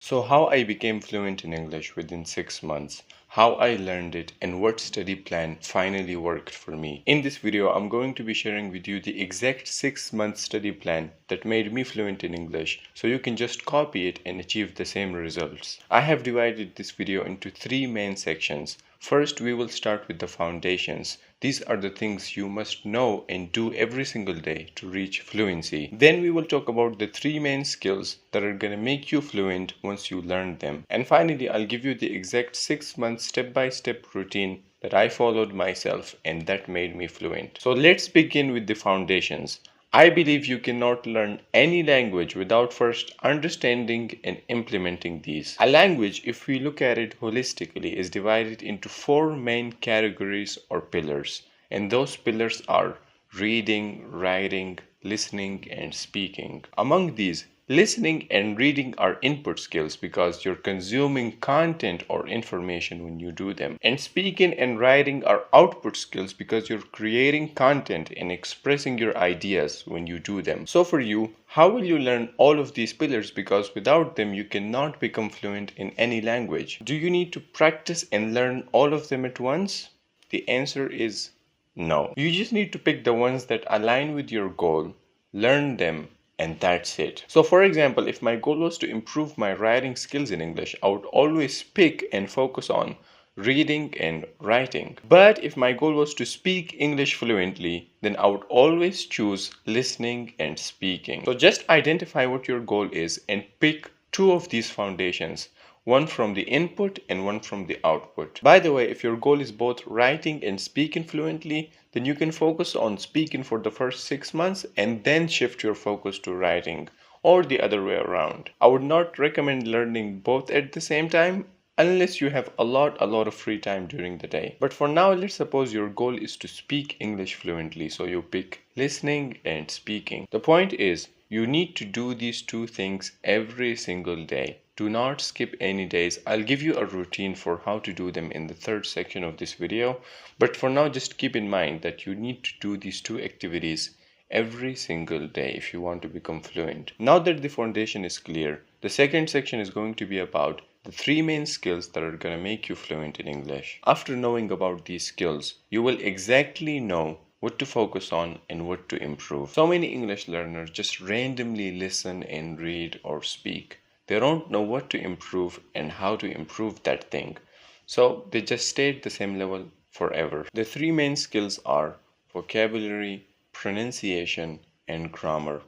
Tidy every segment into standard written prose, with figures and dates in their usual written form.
So, how I became fluent in English within 6 months, how I learned it, and what study plan finally worked for me. In this video, I'm going to be sharing with you the exact 6 month study plan that made me fluent in English, so you can just copy it and achieve the same results. I have divided this video into three main sections. First, we will start with the foundations. These are the things you must know and do every single day to reach fluency. Then we will talk about the three main skills that are going to make you fluent once you learn them. And finally, I'll give you the exact 6 month step-by-step routine that I followed myself and that made me fluent. So let's begin with the foundations. I believe you cannot learn any language without first understanding and implementing these. A language, if we look at it holistically, is divided into four main categories or pillars. And those pillars are reading, writing, listening, and speaking. Among these, listening and reading are input skills because you're consuming content or information when you do them. And speaking and writing are output skills because you're creating content and expressing your ideas when you do them. So for you, how will you learn all of these pillars? Because without them, you cannot become fluent in any language. Do you need to practice and learn all of them at once? The answer is no. You just need to pick the ones that align with your goal, learn them, and that's it. So for example, if my goal was to improve my writing skills in English, I would always pick and focus on reading and writing. But if my goal was to speak English fluently, then I would always choose listening and speaking. So just identify what your goal is and pick two of these foundations, one from the input and one from the output. By the way, if your goal is both writing and speaking fluently, then you can focus on speaking for the first 6 months and then shift your focus to writing, or the other way around. I would not recommend learning both at the same time unless you have a lot of free time during the day. But for now, let's suppose your goal is to speak English fluently, so you pick listening and speaking. The point is, you need to do these two things every single day. Do not skip any days. I'll give you a routine for how to do them in the third section of this video. But for now, just keep in mind that you need to do these two activities every single day if you want to become fluent. Now that the foundation is clear, the second section is going to be about the three main skills that are going to make you fluent in English. After knowing about these skills, you will exactly know what to focus on and what to improve. So many English learners just randomly listen and read or speak. They don't know what to improve and how to improve that thing. So they just stay at the same level forever. The three main skills are vocabulary, pronunciation, and grammar.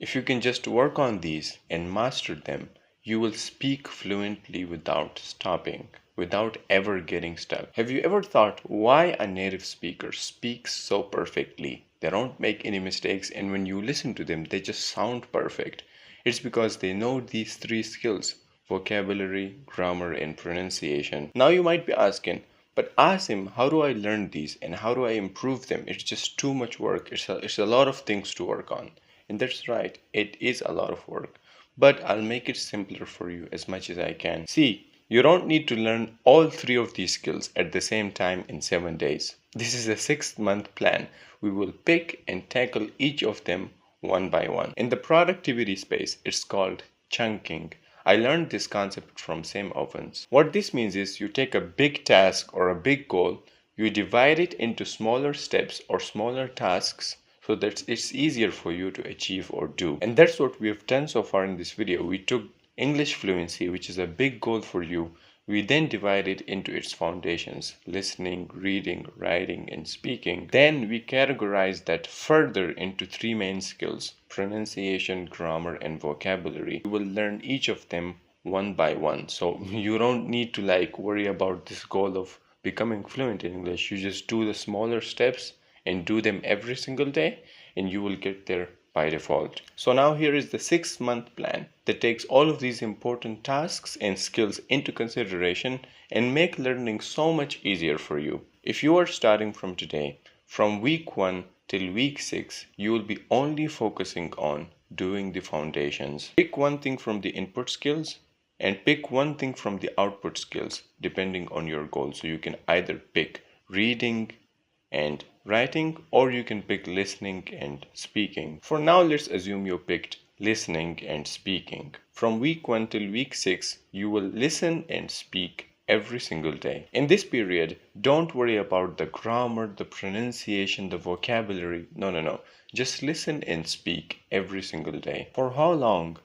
If you can just work on these and master them, you will speak fluently without stopping, without ever getting stuck. Have you ever thought why a native speaker speaks so perfectly? They don't make any mistakes, and when you listen to them, they just sound perfect. It's because they know these three skills: vocabulary, grammar, and pronunciation. Now you might be asking, but Asim, how do I learn these and how do I improve them? It's just too much work. It's a lot of things to work on. And that's right, it is a lot of work. But I'll make it simpler for you as much as I can. See, you don't need to learn all three of these skills at the same time in 7 days. This is a 6 month plan. We will pick and tackle each of them one by one. In the productivity space, it's called chunking. I learned this concept from Sam Ovens. What this means is you take a big task or a big goal, you divide it into smaller steps or smaller tasks so that it's easier for you to achieve or do. And that's what we have done so far in this video. We took English fluency, which is a big goal for you. We then divide it into its foundations: listening, reading, writing, and speaking. Then we categorize that further into three main skills: pronunciation, grammar, and vocabulary. You will learn each of them one by one. So you don't need to worry about this goal of becoming fluent in English. You just do the smaller steps and do them every single day, and you will get there by default. So now here is the 6 month plan that takes all of these important tasks and skills into consideration and make learning so much easier for you. If you are starting from today, from week 1 till week 6, you will be only focusing on doing the foundations. Pick one thing from the input skills and pick one thing from the output skills depending on your goal. So you can either pick reading and writing, or you can pick listening and speaking. For now, let's assume you picked listening and speaking. From week 1 till week 6, you will listen and speak every single day. In this period, don't worry about the grammar, the pronunciation, the vocabulary. No, no, no. Just listen and speak every single day. For how long?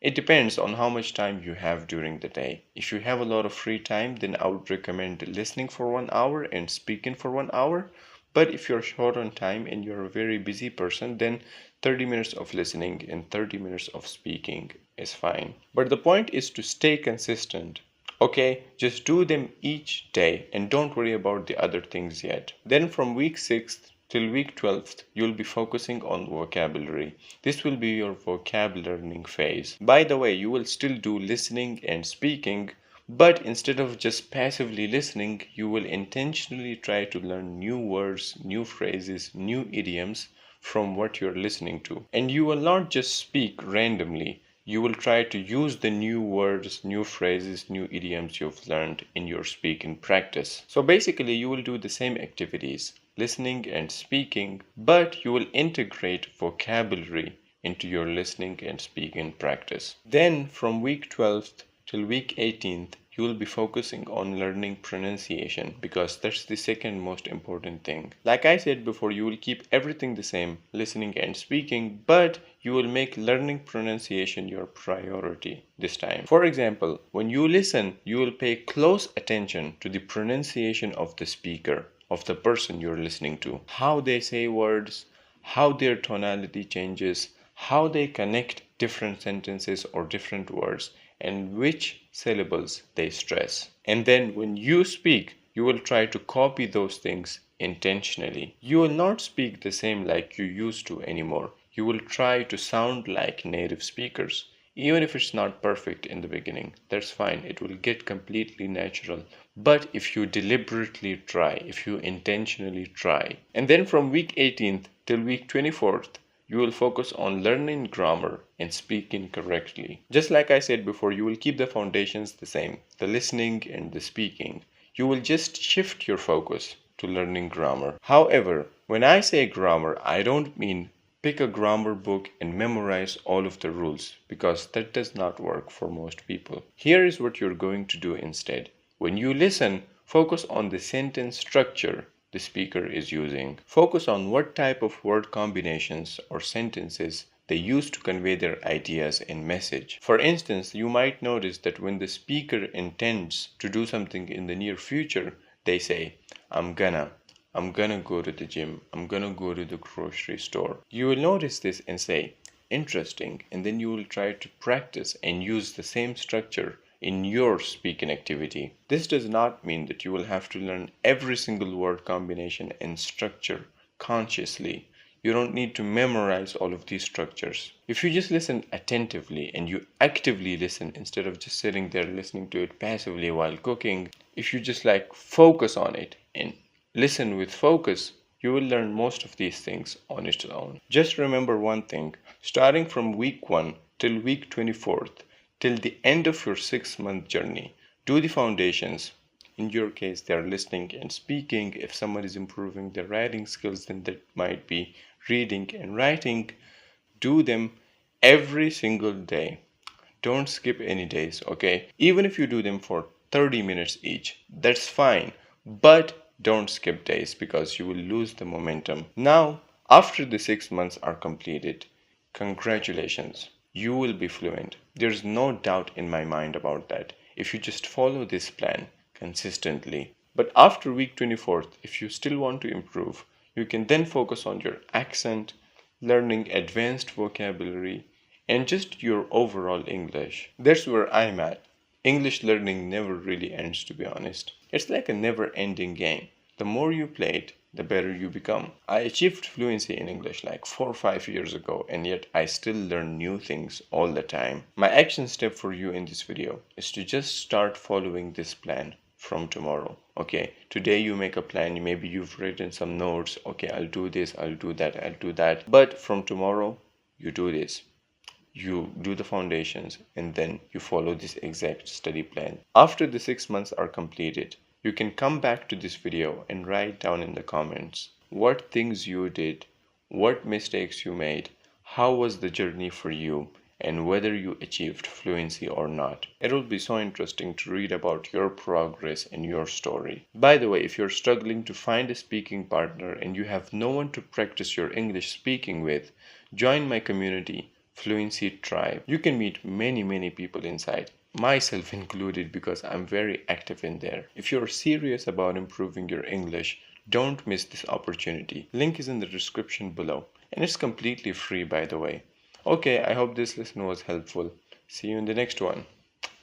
It depends on how much time you have during the day. If you have a lot of free time, then I would recommend listening for 1 hour and speaking for 1 hour. But if you're short on time and you're a very busy person, then 30 minutes of listening and 30 minutes of speaking is fine. But the point is to stay consistent. Okay, just do them each day and don't worry about the other things yet. Then from week 6th till week 12th, you'll be focusing on vocabulary. This will be your vocabulary learning phase. By the way, you will still do listening and speaking, but instead of just passively listening, you will intentionally try to learn new words, new phrases, new idioms from what you're listening to. And you will not just speak randomly. You will try to use the new words, new phrases, new idioms you've learned in your speaking practice. So basically, you will do the same activities, listening and speaking, but you will integrate vocabulary into your listening and speaking practice. Then from week 12th till week 18th, you will be focusing on learning pronunciation because that's the second most important thing. Like I said before, you will keep everything the same, listening and speaking, but you will make learning pronunciation your priority this time. For example, when you listen, you will pay close attention to the pronunciation of the speaker, of the person you're listening to, how they say words, how their tonality changes, how they connect different sentences or different words, and which syllables they stress. And then when you speak, you will try to copy those things intentionally. You will not speak the same like you used to anymore. You will try to sound like native speakers. Even if it's not perfect in the beginning, that's fine. It will get completely natural. But if you deliberately try, if you intentionally try, and then from week 18th till week 24th, you will focus on learning grammar and speaking correctly. Just like I said before, you will keep the foundations the same, the listening and the speaking. You will just shift your focus to learning grammar. However, when I say grammar, I don't mean pick a grammar book and memorize all of the rules because that does not work for most people. Here is what you're going to do instead. When you listen, focus on the sentence structure the speaker is using. Focus on what type of word combinations or sentences they use to convey their ideas and message. For instance, you might notice that when the speaker intends to do something in the near future, they say, I'm gonna go to the gym, I'm gonna go to the grocery store. You will notice this and say, interesting, and then you will try to practice and use the same structure in your speaking activity. This does not mean that you will have to learn every single word combination and structure consciously. You don't need to memorize all of these structures. If you just listen attentively and you actively listen instead of just sitting there listening to it passively while cooking, if you just focus on it and listen with focus, you will learn most of these things on its own. Just remember one thing, starting from week 1 till week 24th, till the end of your 6-month journey, do the foundations. In your case, they are listening and speaking. If someone is improving their writing skills, then that might be reading and writing. Do them every single day. Don't skip any days, okay? Even if you do them for 30 minutes each, that's fine. But don't skip days because you will lose the momentum. Now, after the 6 months are completed, congratulations. You will be fluent. There's no doubt in my mind about that if you just follow this plan consistently. But after week 24th, if you still want to improve, you can then focus on your accent, learning advanced vocabulary, and just your overall English. That's where I'm at. English learning never really ends, to be honest. It's like a never-ending game. The more you play it, the better you become. I achieved fluency in English like 4 or 5 years ago, and yet I still learn new things all the time. My action step for you in this video is to just start following this plan from tomorrow. Okay, today you make a plan, maybe you've written some notes. Okay, I'll do this, I'll do that, I'll do that. But from tomorrow, you do this. You do the foundations and then you follow this exact study plan. After the 6 months are completed, you can come back to this video and write down in the comments what things you did, what mistakes you made, how was the journey for you and whether you achieved fluency or not. It will be so interesting to read about your progress and your story. By the way, if you're struggling to find a speaking partner and you have no one to practice your English speaking with, join my community, Fluency Tribe. You can meet many people inside, myself included, because I'm very active in there. If you're serious about improving your English, don't miss this opportunity. Link is in the description below, and it's completely free, by the way. Okay, I hope this lesson was helpful. See you in the next one.